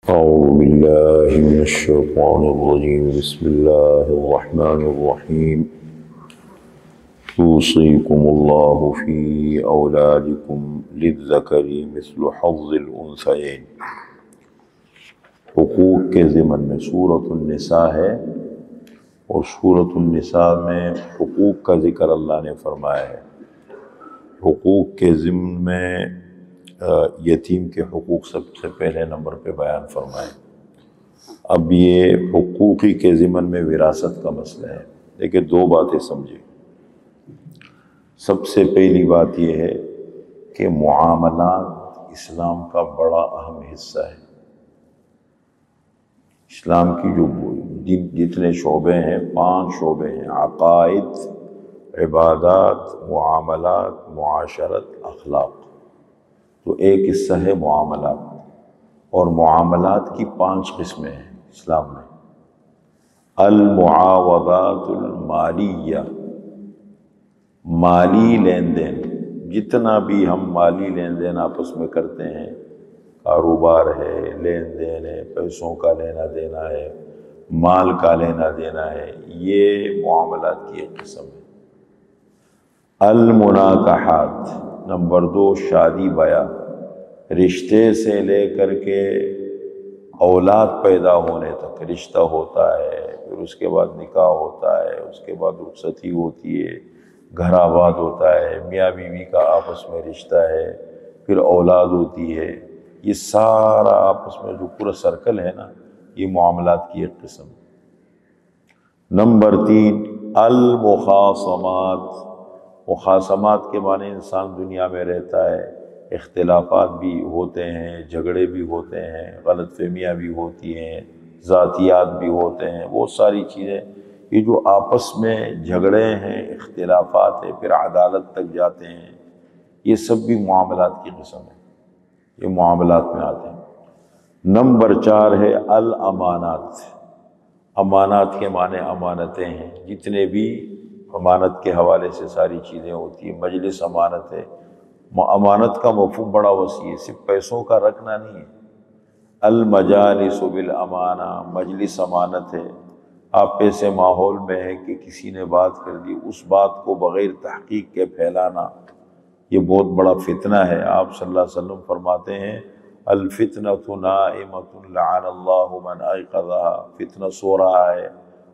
أعوذ بالله من الشيطان الرجيم بسم الله الرحمن الرحيم يوصيكم الله في أولادكم للذكر مثل حظ الأنثيين۔ حقوق کے ضمن میں سورۃ النساء ہے، اور سورۃ النساء میں حقوق کا ذکر اللہ نے فرمایا ہے۔ حقوق کے ضمن میں یتیم کے حقوق سب سے پہلے نمبر پہ بیان فرمائے۔ اب یہ حقوقی کے ضمن میں وراثت کا مسئلہ ہے، لیکن دو باتیں سمجھیں۔ سب سے پہلی بات یہ ہے کہ معاملات اسلام کا بڑا اہم حصہ ہے۔ اسلام کی جو جتنے شعبے ہیں، 5 شعبے ہیں: عقائد، عبادات، معاملات، معاشرت، اخلاق۔ تو ایک حصہ ہے معاملات، اور معاملات کی 5 قسمیں ہیں اسلام میں۔ المعاوضات المالیہ، مالی لین دین، جتنا بھی ہم مالی لین دین آپس میں کرتے ہیں، کاروبار ہے، لین دین ہے، پیسوں کا لینا دینا ہے، مال کا لینا دینا ہے، یہ معاملات کی ایک قسم ہے۔ المناکحات، نمبر 2 شادی بیاہ، رشتے سے لے کر کے اولاد پیدا ہونے تک رشتہ ہوتا ہے، پھر اس کے بعد نکاح ہوتا ہے، اس کے بعد رخصتی ہوتی ہے، گھر آباد ہوتا ہے، میاں بیوی کا آپس میں رشتہ ہے، پھر اولاد ہوتی ہے۔ یہ سارا آپس میں جو پورا سرکل ہے نا، یہ معاملات کی ایک قسم ہے۔ نمبر 3 المخاصمات، مخاصمات کے معنی انسان دنیا میں رہتا ہے، اختلافات بھی ہوتے ہیں، جھگڑے بھی ہوتے ہیں، غلط فہمیاں بھی ہوتی ہیں، ذاتیات بھی ہوتے ہیں، وہ ساری چیزیں یہ جو آپس میں جھگڑے ہیں، اختلافات ہیں، پھر عدالت تک جاتے ہیں، یہ سب بھی معاملات کی قسم ہے، یہ معاملات میں آتے ہیں۔ نمبر 4 ہے الامانات، امانات کے معنی امانتیں ہیں، جتنے بھی امانت کے حوالے سے ساری چیزیں ہوتی ہیں۔ مجلس امانت ہے، امانت کا مفہوم بڑا وسیع ہے، صرف پیسوں کا رکھنا نہیں ہے۔ المجالس بالامانہ، مجلس امانت ہے، آپ ایسے ماحول میں ہے کہ کسی نے بات کر دی، اس بات کو بغیر تحقیق کے پھیلانا، یہ بہت بڑا فتنہ ہے۔ آپ صلی اللہ علیہ وسلم فرماتے ہیں الفتنۃ نائمۃ لعن اللہ من ایقظھا، فتنہ سو رہا ہے،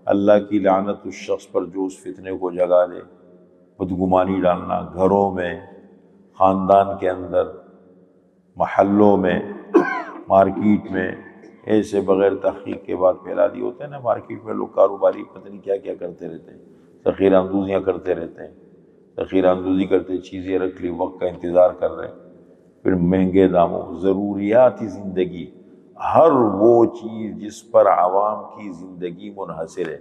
اللہ کی لعنت اس شخص پر جو اس فتنے کو جگا دے۔ بدگمانی ڈالنا گھروں میں، خاندان کے اندر، محلوں میں، مارکیٹ میں، ایسے بغیر تحقیق کے بعد پھیلا دی ہوتے ہیں نا۔ مارکیٹ میں لوگ کاروباری پتہ نہیں کیا کیا کرتے رہتے ہیں، ذخیرہ اندوزیاں کرتے رہتے ہیں، ذخیرہ اندوزی کرتے، چیزیں رکھ لی، وقت کا انتظار کر رہے ہیں، پھر مہنگے داموں۔ ضروریاتی زندگی، ہر وہ چیز جس پر عوام کی زندگی منحصر ہے،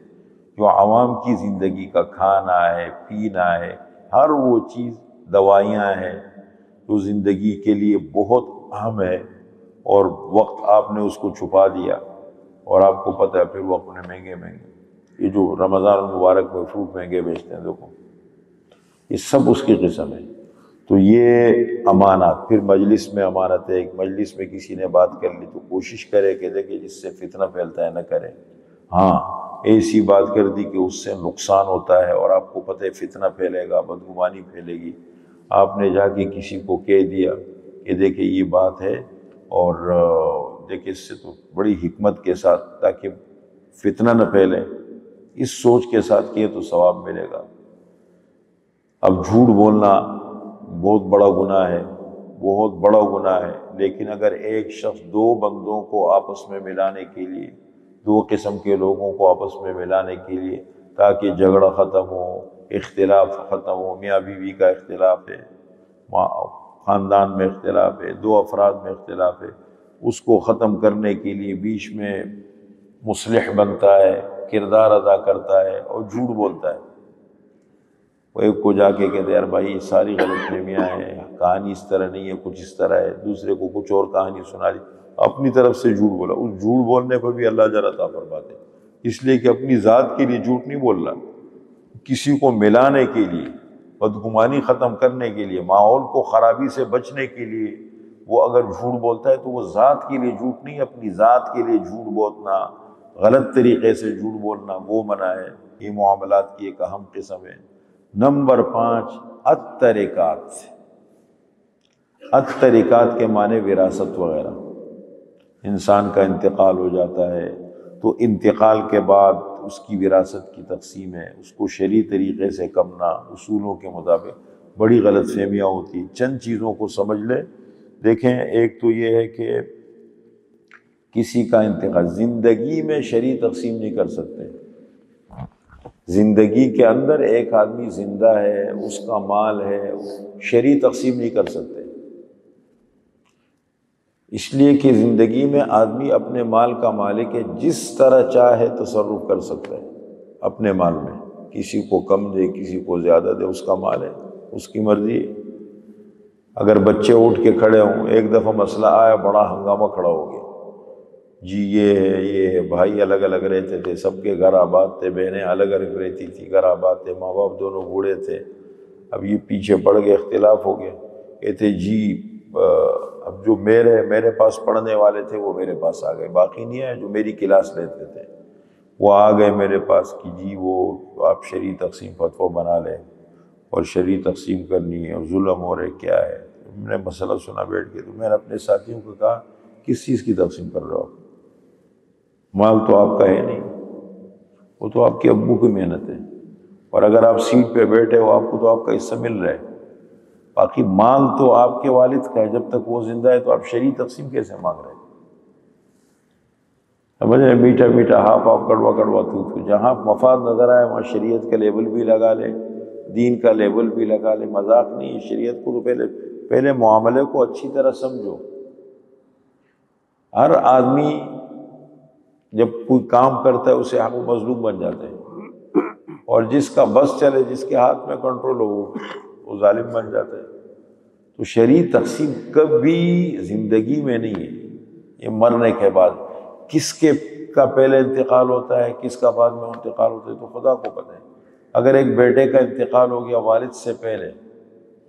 جو عوام کی زندگی کا کھانا ہے، پینا ہے، ہر وہ چیز، دوائیاں ہیں جو زندگی کے لیے بہت اہم ہے، اور وقت آپ نے اس کو چھپا دیا، اور آپ کو پتہ ہے پھر وہ اپنے مہنگے یہ جو رمضان المبارک میں فروٹ مہنگے بیچتے ہیں، دیکھو یہ سب اس کی قسم ہے۔ تو یہ امانات۔ پھر مجلس میں امانت ہے، ایک مجلس میں کسی نے بات کر لی تو کوشش کرے کہ دیکھیں جس سے فتنہ پھیلتا ہے نہ کرے۔ ہاں، ایسی بات کر دی کہ اس سے نقصان ہوتا ہے، اور آپ کو پتہ ہے فتنہ پھیلے گا، بدگمانی پھیلے گی، آپ نے جا کے کسی کو کہہ دیا کہ دیکھیں یہ بات ہے، اور دیکھیں اس سے تو بڑی حکمت کے ساتھ، تاکہ فتنہ نہ پھیلے، اس سوچ کے ساتھ کیے تو ثواب ملے گا۔ اب جھوٹ بولنا بہت بڑا گناہ ہے، بہت بڑا گناہ ہے، لیکن اگر ایک شخص 2 بندوں کو آپس میں ملانے کے لیے، 2 قسم کے لوگوں کو آپس میں ملانے کے لیے، تاکہ جھگڑا ختم ہو، اختلاف ختم ہو، میاں بیوی کا اختلاف ہے، خاندان میں اختلاف ہے، 2 افراد میں اختلاف ہے، اس کو ختم کرنے کے لیے بیچ میں مصلح بنتا ہے، کردار ادا کرتا ہے اور جھوٹ بولتا ہے۔ وہ ایک کو جا کے کہتے ہیں یار بھائی ساری غلط فہمیاں ہیں، کہانی اس طرح نہیں ہے، کچھ اس طرح ہے، دوسرے کو کچھ اور کہانی سنا دی، اپنی طرف سے جھوٹ بولا۔ اس جھوٹ بولنے پر بھی اللہ اجر عطا فرماتے ہیں، اس لیے کہ اپنی ذات کے لیے جھوٹ نہیں بول رہا، کسی کو ملانے کے لیے، بدگمانی ختم کرنے کے لیے، ماحول کو خرابی سے بچنے کے لیے وہ اگر جھوٹ بولتا ہے تو وہ ذات کے لیے جھوٹ نہیں، اپنی ذات کے لیے جھوٹ بولنا، غلط طریقے سے جھوٹ بولنا وہ منع ہے۔ یہ معاملات کی ایک اہم قسم ہے۔ نمبر 5 الترکات۔ الترکات کے معنی وراثت وغیرہ۔ انسان کا انتقال ہو جاتا ہے تو انتقال کے بعد اس کی وراثت کی تقسیم ہے، اس کو شرعی طریقے سے کرنا، اصولوں کے مطابق۔ بڑی غلط فہمیاں ہوتی ہیں، چند چیزوں کو سمجھ لیں۔ دیکھیں، ایک تو یہ ہے کہ کسی کا انتقال زندگی میں شرعی تقسیم نہیں کر سکتے۔ زندگی کے اندر ایک آدمی زندہ ہے، اس کا مال ہے، شرعی تقسیم نہیں کر سکتے، اس لیے کہ زندگی میں آدمی اپنے مال کا مالک ہے، جس طرح چاہے تصرف کر سکتا ہے اپنے مال میں، کسی کو کم دے کسی کو زیادہ دے، اس کا مال ہے، اس کی مرضی ہے۔ اگر بچے اٹھ کے کھڑے ہوں، ایک دفعہ مسئلہ آیا، بڑا ہنگامہ کھڑا ہو گیا، جی یہ ہے، بھائی الگ الگ رہتے تھے، سب کے گھر آباد تھے، بہنیں الگ الگ رہتی تھی، گھر آباد تھے، ماں باپ دونوں بوڑھے تھے، اب یہ پیچھے پڑ گئے، اختلاف ہو گیا، کہتے جی اب جو میرے پاس پڑھنے والے تھے وہ میرے پاس آ گئے، باقی نہیں آئے، جو میری کلاس لیتے تھے وہ آ گئے میرے پاس کہ جی وہ آپ شرعی تقسیم فتویٰ بنا لیں، اور شرعی تقسیم کرنی ہے، اور ظلم ہو رہے کیا ہے۔ میں نے مسئلہ سنا بیٹھ کے، تو میں نے اپنے ساتھیوں کو کہا کس چیز کی تقسیم کر رہے ہو آپ؟ مال تو آپ کا ہے نہیں، وہ تو آپ کے ابو کی محنت ہے، اور اگر آپ سیٹ پہ بیٹھے ہو آپ کو تو آپ کا حصہ مل رہا ہے، باقی مال تو آپ کے والد کا ہے، جب تک وہ زندہ ہے تو آپ شرعی تقسیم کیسے مانگ رہے ہیں؟ سمجھ رہے ہیں؟ میٹھا میٹھا ہاف ہاف، کڑوا کڑوا تو جہاں مفاد نظر آئے وہاں شریعت کا لیبل بھی لگا لے، دین کا لیبل بھی لگا لے، مذاق نہیں ہے۔ شریعت کو تو پہلے معاملے کو اچھی طرح سمجھو۔ ہر آدمی جب کوئی کام کرتا ہے اسے وہ مظلوم بن جاتے ہیں، اور جس کا بس چلے، جس کے ہاتھ میں کنٹرول ہو وہ ظالم بن جاتا ہے۔ تو شرعی تقسیم کبھی زندگی میں نہیں ہے، یہ مرنے کے بعد کس کے کا پہلے انتقال ہوتا ہے، کس کا بعد میں انتقال ہوتا ہے تو خدا کو پتہ ہے۔ اگر ایک بیٹے کا انتقال ہو گیا والد سے پہلے،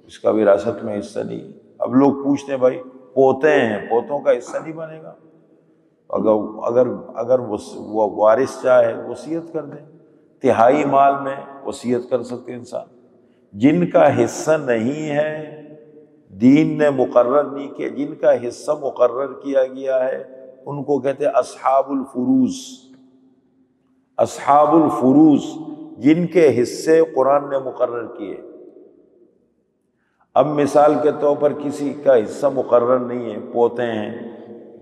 اس کا وراثت میں حصہ نہیں۔ اب لوگ پوچھتے ہیں بھائی پوتے ہیں، پوتوں کا حصہ نہیں بنے گا؟ اگر وہ وارث چاہے وصیت کر دے، تہائی مال میں وصیت کر سکتے انسان۔ جن کا حصہ نہیں ہے، دین نے مقرر نہیں کیا، جن کا حصہ مقرر کیا گیا ہے ان کو کہتے ہیں اصحاب الفروض۔ اصحاب الفروض، جن کے حصے قرآن نے مقرر کیے۔ اب مثال کے طور پر کسی کا حصہ مقرر نہیں ہے، پوتے ہیں،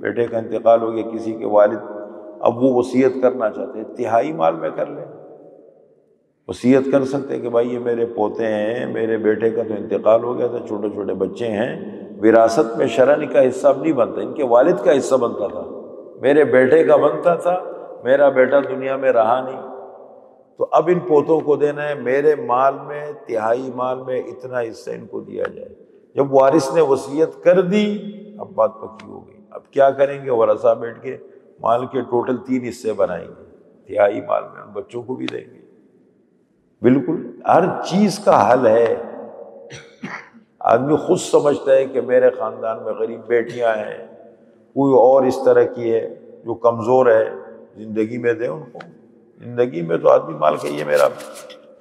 بیٹے کا انتقال ہو گیا کسی کے والد، اب وہ وصیت کرنا چاہتے ہیں، تہائی مال میں کر لیں، وصیت کر سکتے کہ بھائی یہ میرے پوتے ہیں، میرے بیٹے کا تو انتقال ہو گیا تھا، چھوٹے چھوٹے بچے ہیں، وراثت میں شرعاً کا حصہ اب نہیں بنتا، ان کے والد کا حصہ بنتا تھا، میرے بیٹے کا بنتا تھا، میرا بیٹا دنیا میں رہا نہیں، تو اب ان پوتوں کو دینا ہے، میرے مال میں تہائی مال میں اتنا حصہ ان کو دیا جائے۔ جب وارث نے وصیت کر دی اب بات پکی ہو گئی، اب کیا کریں گے؟ ورثہ بیٹھ کے مال کے ٹوٹل 3 حصے بنائیں گے، تہائی مال میں ان بچوں کو بھی دیں گے۔ بالکل ہر چیز کا حل ہے۔ آدمی خود سمجھتا ہے کہ میرے خاندان میں غریب بیٹیاں ہیں، کوئی اور اس طرح کی ہے جو کمزور ہے، زندگی میں دے ان کو۔ زندگی میں تو آدمی مال کے یہ میرا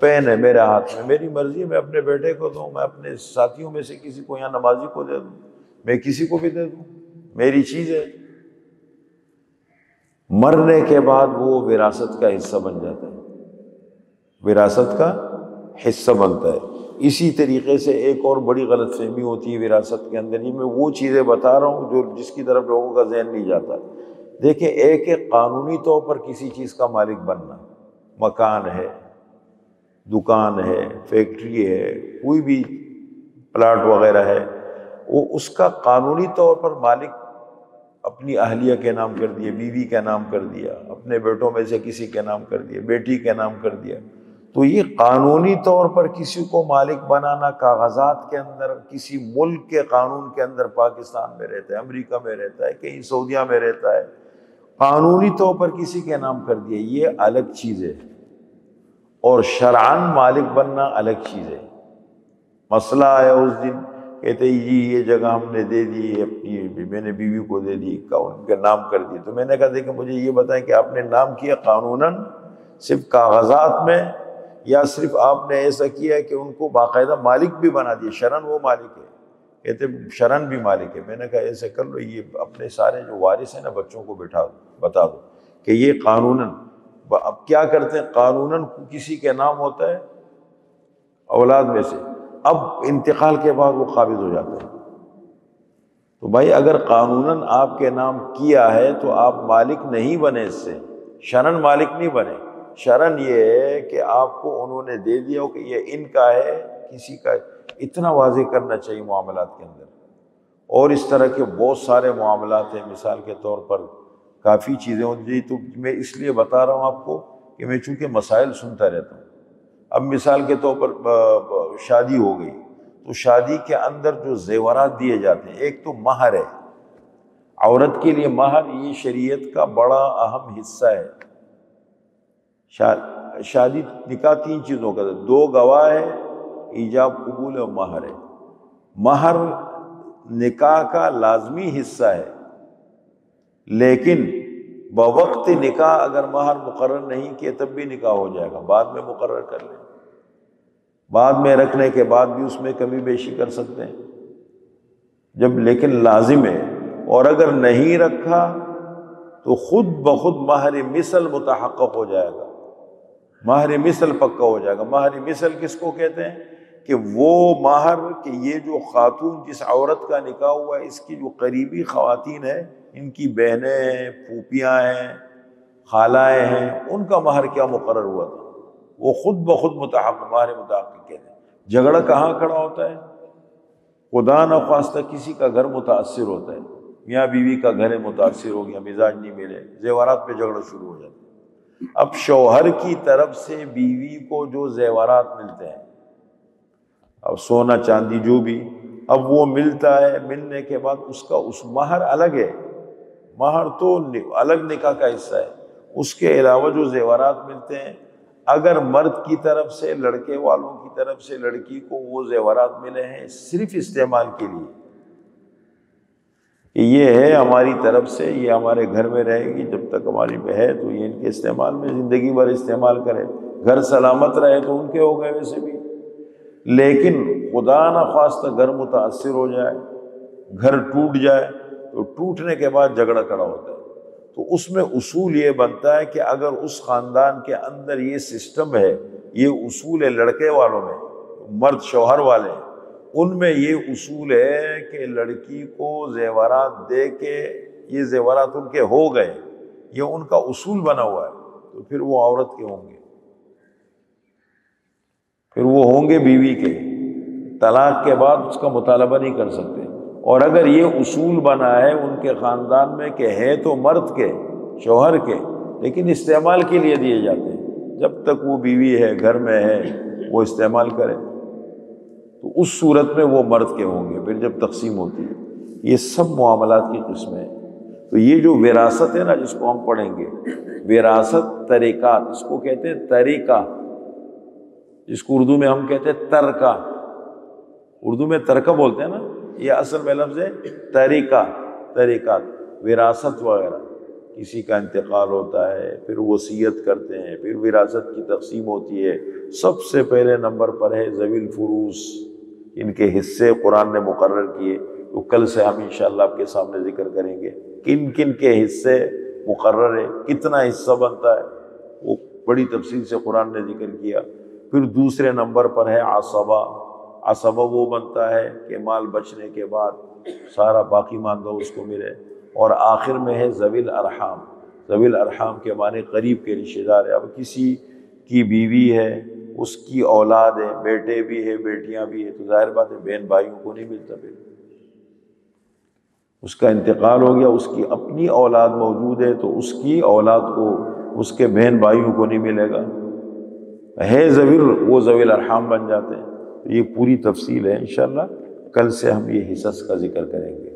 پین ہے میرے ہاتھ میں، میری مرضی، میں اپنے بیٹے کو دوں، میں اپنے ساتھیوں میں سے کسی کو، یہاں نمازی کو دے دوں، میں کسی کو بھی دے دوں، میری چیز ہے۔ مرنے کے بعد وہ وراثت کا حصہ بن جاتا ہے، وراثت کا حصہ بنتا ہے۔ اسی طریقے سے ایک اور بڑی غلط فہمی ہوتی ہے وراثت کے اندر، میں وہ چیزیں بتا رہا ہوں جس کی طرف لوگوں کا ذہن نہیں جاتا۔ دیکھیں، ایک قانونی طور پر کسی چیز کا مالک بننا، مکان ہے، دکان ہے، فیکٹری ہے، کوئی بھی پلاٹ وغیرہ ہے، وہ اس کا قانونی طور پر مالک اپنی اہلیہ کے نام کر دیا، بیوی کے نام کر دیا، اپنے بیٹوں میں سے کسی کے نام کر دیا، بیٹی کے نام کر دیا، تو یہ قانونی طور پر کسی کو مالک بنانا کاغذات کے اندر، کسی ملک کے قانون کے اندر، پاکستان میں رہتا ہے، امریکہ میں رہتا ہے، کہیں سعودیہ میں رہتا ہے، قانونی طور پر کسی کے نام کر دیا، یہ الگ چیز ہے، اور شرعاً مالک بننا الگ چیز ہے۔ مسئلہ آیا اس دن کہتے جی یہ جگہ ہم نے دے دی اپنی، میں نے بیوی کو دے دی، ان کا نام کر دی. تو میں نے کہا دیکھیں مجھے یہ بتائیں کہ آپ نے نام کیا قانوناً صرف کاغذات میں، یا صرف آپ نے ایسا کیا ہے کہ ان کو باقاعدہ مالک بھی بنا دیا، شرعاً وہ مالک ہے؟ کہتے شرعاً بھی مالک ہے. میں نے کہا ایسے کر لو، یہ اپنے سارے جو وارث ہیں نا بچوں کو بتا دو کہ یہ قانوناً. اب کیا کرتے ہیں، قانوناً کسی کے نام ہوتا ہے اولاد میں سے، اب انتقال کے بعد وہ قابض ہو جاتا ہے. تو بھائی اگر قانوناً آپ کے نام کیا ہے تو آپ مالک نہیں بنے، اس سے شرعاً مالک نہیں بنے. شرعاً یہ ہے کہ آپ کو انہوں نے دے دیا ہو کہ یہ ان کا ہے، کسی کا ہے. اتنا واضح کرنا چاہیے معاملات کے اندر. اور اس طرح کے بہت سارے معاملات ہیں، مثال کے طور پر کافی چیزیں ہوتی ہیں. تو میں اس لیے بتا رہا ہوں آپ کو کہ میں چونکہ مسائل سنتا رہتا ہوں. اب مثال کے طور پر شادی ہو گئی تو شادی کے اندر جو زیورات دیے جاتے ہیں، ایک تو مہر ہے. عورت کے لیے مہر یہ شریعت کا بڑا اہم حصہ ہے. شادی نکاح 3 چیزوں کا ہے، 2 گواہ ہے، ایجاب قبول اور مہر ہے. مہر نکاح کا لازمی حصہ ہے، لیکن بوقت نکاح اگر مہر مقرر نہیں کیے تب بھی نکاح ہو جائے گا، بعد میں مقرر کر لیں. بعد میں رکھنے کے بعد بھی اس میں کمی بیشی کر سکتے ہیں جب، لیکن لازم ہے. اور اگر نہیں رکھا تو خود بخود مہر مثل متحقق ہو جائے گا، مہر مثل پکا ہو جائے گا. مہر مثل کس کو کہتے ہیں کہ وہ مہر کہ یہ جو خاتون جس عورت کا نکاح ہوا ہے، اس کی جو قریبی خواتین ہیں، ان کی بہنیں ہیں، پھوپھیاں ہیں، خالائیں ہیں، ان کا مہر کیا مقرر ہوا تھا، وہ خود بخود متحقق مہر متحقق کہتے ہیں. جھگڑا کہاں کھڑا ہوتا ہے؟ خدا نخواستہ کسی کا گھر متاثر ہوتا ہے، میاں بیوی کا گھر متاثر ہو گیا، مزاج نہیں ملے، زیورات پہ جھگڑا شروع ہو جاتا ہے. اب شوہر کی طرف سے بیوی کو جو زیورات ملتے ہیں، اب سونا چاندی جو بھی، اب وہ ملتا ہے. ملنے کے بعد اس کا مہر الگ ہے، مہر تو الگ نکاح کا حصہ ہے. اس کے علاوہ جو زیورات ملتے ہیں، اگر مرد کی طرف سے، لڑکے والوں کی طرف سے لڑکی کو وہ زیورات ملے ہیں صرف استعمال کے لیے، کہ یہ ہے ہماری طرف سے، یہ ہمارے گھر میں رہے گی جب تک ہماری میں ہے، تو یہ ان کے استعمال میں زندگی بھر استعمال کرے، گھر سلامت رہے تو ان کے ہو گئے ویسے بھی. لیکن خدا نخواستہ گھر متاثر ہو جائے، گھر ٹوٹ جائے، تو ٹوٹنے کے بعد جھگڑا کھڑا ہوتا ہے. تو اس میں اصول یہ بنتا ہے کہ اگر اس خاندان کے اندر یہ سسٹم ہے، یہ اصول ہے لڑکے والوں میں، مرد شوہر والے، ان میں یہ اصول ہے کہ لڑکی کو زیورات دے کے، یہ زیورات ان کے ہو گئے، یہ ان کا اصول بنا ہوا ہے، تو پھر وہ عورت کے ہوں گے، پھر وہ ہوں گے بیوی کے. طلاق کے بعد اس کا مطالبہ نہیں کر سکتے. اور اگر یہ اصول بنا ہے ان کے خاندان میں کہ ہے تو مرد کے، شوہر کے، لیکن استعمال کے لیے دیے جاتے ہیں، جب تک وہ بیوی ہے، گھر میں ہے، وہ استعمال کرے، تو اس صورت میں وہ مرد کے ہوں گے. پھر جب تقسیم ہوتی ہے، یہ سب معاملات کی قسمیں ہیں. تو یہ جو وراثت ہے نا، جس کو ہم پڑھیں گے، وراثت طریقات، اس کو کہتے ہیں طریقہ، جس کو اردو میں ہم کہتے ہیں ترکہ. اردو میں ترکہ بولتے ہیں نا، یہ اصل میں لفظ ہے طریقہ، طریقات، وراثت وغیرہ. کسی کا انتقال ہوتا ہے، پھر وصیت کرتے ہیں، پھر وراثت کی تقسیم ہوتی ہے. سب سے پہلے نمبر پر ہے ذوی الفروض، ان کے حصے قرآن نے مقرر کیے. تو کل سے ہم انشاءاللہ آپ کے سامنے ذکر کریں گے کن کن کے حصے مقرر ہے، کتنا حصہ بنتا ہے، وہ بڑی تفصیل سے قرآن نے ذکر کیا. پھر دوسرے نمبر پر ہے عصبہ. عصبہ وہ بنتا ہے کہ مال بچنے کے بعد سارا باقی ماندہ اس کو ملے. اور آخر میں ہے ذوی الارحام. ذوی الارحام کے معنی قریب کے رشتہ دار ہے. اب کسی کی بیوی ہے، اس کی اولاد ہے، بیٹے بھی ہے، بیٹیاں بھی ہے، تو ظاہر بات ہے بہن بھائیوں کو نہیں ملتا. پھر اس کا انتقال ہو گیا، اس کی اپنی اولاد موجود ہے تو اس کی اولاد کو، اس کے بہن بھائیوں کو نہیں ملے گا. ہے ذوی، وہ ذوی الارحام بن جاتے ہیں. یہ پوری تفصیل ہے، انشاءاللہ کل سے ہم یہ حصص کا ذکر کریں گے.